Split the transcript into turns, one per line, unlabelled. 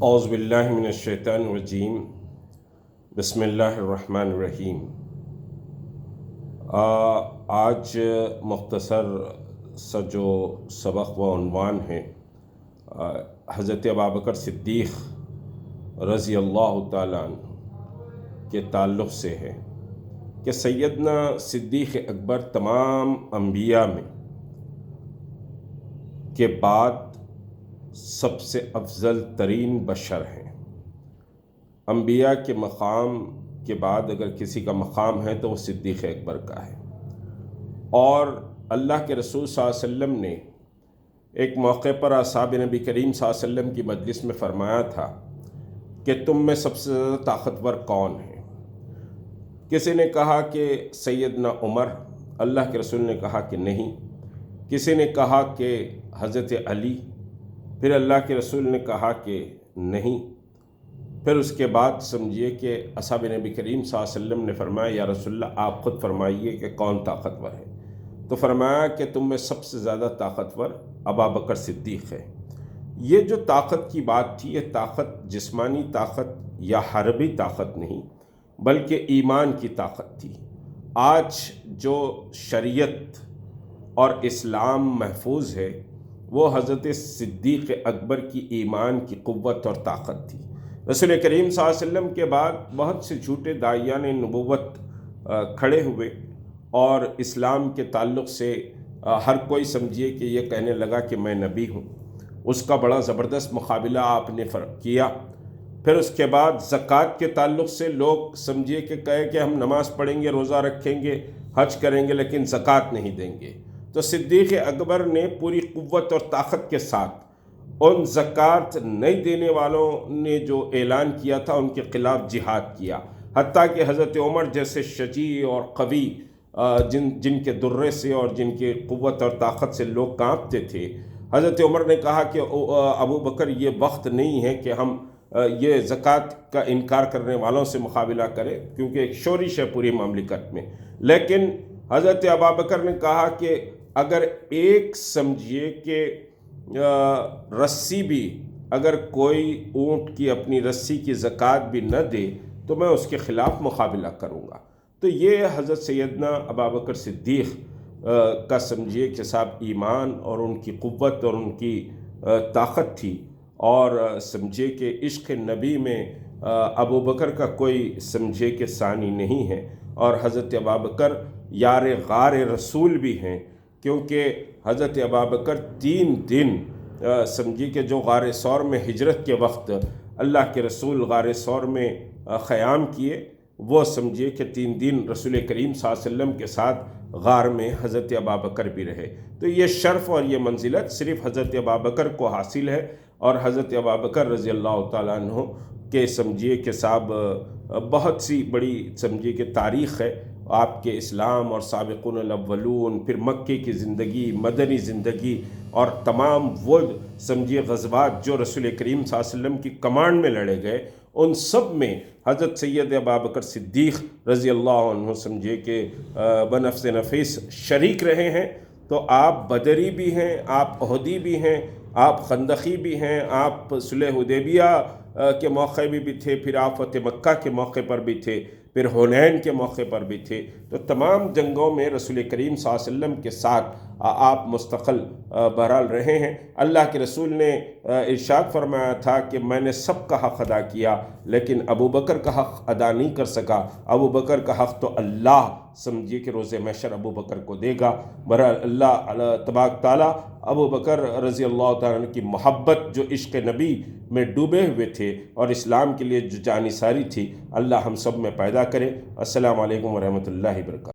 اعوذ باللہ من الشیطان الرجیم بسم اللہ الرحمن الرحیم۔ آج مختصر سا جو سبق و عنوان ہے حضرت ابوبکر صدیق رضی اللہ تعالیٰ عنہ کے تعلق سے ہے کہ سیدنا صدیق اکبر تمام انبیاء میں کے بعد سب سے افضل ترین بشر ہیں۔ انبیاء کے مقام کے بعد اگر کسی کا مقام ہے تو وہ صدیق اکبر کا ہے۔ اور اللہ کے رسول صلی اللہ علیہ وسلم نے ایک موقع پر اصحاب نبی کریم صلی اللہ علیہ وسلم کی مجلس میں فرمایا تھا کہ تم میں سب سے زیادہ طاقتور کون ہے؟ کسی نے کہا کہ سیدنا عمر، اللہ کے رسول نے کہا کہ نہیں۔ کسی نے کہا کہ حضرت علی، پھر اللہ کے رسول نے کہا کہ نہیں۔ پھر اس کے بعد سمجھیے کہ اصحاب نبی کریم صلی اللہ علیہ وسلم نے فرمایا یا رسول اللہ آپ خود فرمائیے کہ کون طاقتور ہے؟ تو فرمایا کہ تم میں سب سے زیادہ طاقتور ابوبکر صدیق ہے۔ یہ جو طاقت کی بات تھی، یہ طاقت جسمانی طاقت یا حربی طاقت نہیں بلکہ ایمان کی طاقت تھی۔ آج جو شریعت اور اسلام محفوظ ہے وہ حضرت صدیق اکبر کی ایمان کی قوت اور طاقت تھی۔ رسول کریم صلی اللہ علیہ وسلم کے بعد بہت سے جھوٹے داعیان نبوت کھڑے ہوئے اور اسلام کے تعلق سے ہر کوئی سمجھیے کہ یہ کہنے لگا کہ میں نبی ہوں۔ اس کا بڑا زبردست مقابلہ آپ نے کیا۔ پھر اس کے بعد زکوٰۃ کے تعلق سے لوگ سمجھیے کہ کہے کہ ہم نماز پڑھیں گے، روزہ رکھیں گے، حج کریں گے لیکن زکوٰۃ نہیں دیں گے۔ تو صدیق اکبر نے پوری قوت اور طاقت کے ساتھ ان زکوٰۃ نہیں دینے والوں نے جو اعلان کیا تھا ان کے خلاف جہاد کیا، حتیٰ کہ حضرت عمر جیسے شجیع اور قوی جن کے درے سے اور جن کے قوت اور طاقت سے لوگ کانپتے تھے، حضرت عمر نے کہا کہ ابوبکر یہ وقت نہیں ہے کہ ہم یہ زکوٰۃ کا انکار کرنے والوں سے مقابلہ کریں، کیونکہ ایک شورش ہے پوری مملکت میں۔ لیکن حضرت ابوبکر نے کہا کہ اگر ایک سمجھیے کہ رسی بھی، اگر کوئی اونٹ کی اپنی رسی کی زکوٰۃ بھی نہ دے تو میں اس کے خلاف مقابلہ کروں گا۔ تو یہ حضرت سیدنا ابوبکر صدیق کا سمجھیے کہ صاحب ایمان اور ان کی قوت اور ان کی طاقت تھی، اور سمجھیے کہ عشق نبی میں ابوبکر کا کوئی سمجھے کہ ثانی نہیں ہے، اور حضرت ابوبکر یار غار رسول بھی ہیں، کیونکہ حضرت ابوبکر 3 دن سمجھیے کہ جو غار ثور میں ہجرت کے وقت اللہ کے رسول غار ثور میں قیام کیے، وہ سمجھیے کہ 3 دن رسول کریم صلی اللہ علیہ وسلم کے ساتھ غار میں حضرت ابوبکر بھی رہے۔ تو یہ شرف اور یہ منزلت صرف حضرت ابوبکر کو حاصل ہے، اور حضرت ابوبکر رضی اللہ تعالیٰ عنہ کہ سمجھیے کہ صاحب بہت سی بڑی سمجھیے کہ تاریخ ہے آپ کے اسلام اور سابقون الاولون، پھر مکے کی زندگی، مدنی زندگی، اور تمام وہ سمجھیے غزوات جو رسول کریم صلی اللہ علیہ وسلم کی کمانڈ میں لڑے گئے، ان سب میں حضرت سید ابوبکر صدیق رضی اللہ عنہ سمجھیے کہ بنفس نفیس شریک رہے ہیں۔ تو آپ بدری بھی ہیں، آپ احدی بھی ہیں، آپ خندقی بھی ہیں، آپ صلح حدیبیہ کے موقع بھی تھے، پھر آپ فتح مکہ کے موقع پر بھی تھے، پھر حنین کے موقع پر بھی تھے۔ تو تمام جنگوں میں رسول کریم صلی اللہ علیہ وسلم کے ساتھ آپ مستقل بہرحال رہے ہیں۔ اللہ کے رسول نے ارشاد فرمایا تھا کہ میں نے سب کا حق ادا کیا لیکن ابوبکر کا حق ادا نہیں کر سکا۔ ابوبکر کا حق تو اللہ سمجھیے کہ روز محشر ابوبکر کو دے گا۔ بہرحال اللہ تبارک تعالیٰ ابوبکر رضی اللہ تعالیٰ عنہ کی محبت جو عشق نبی میں ڈوبے ہوئے تھے اور اسلام کے لیے جو جان نثاری تھی، اللہ ہم سب میں پیدا کرے۔ السلام علیکم ورحمۃ اللہ وبرکاتہ۔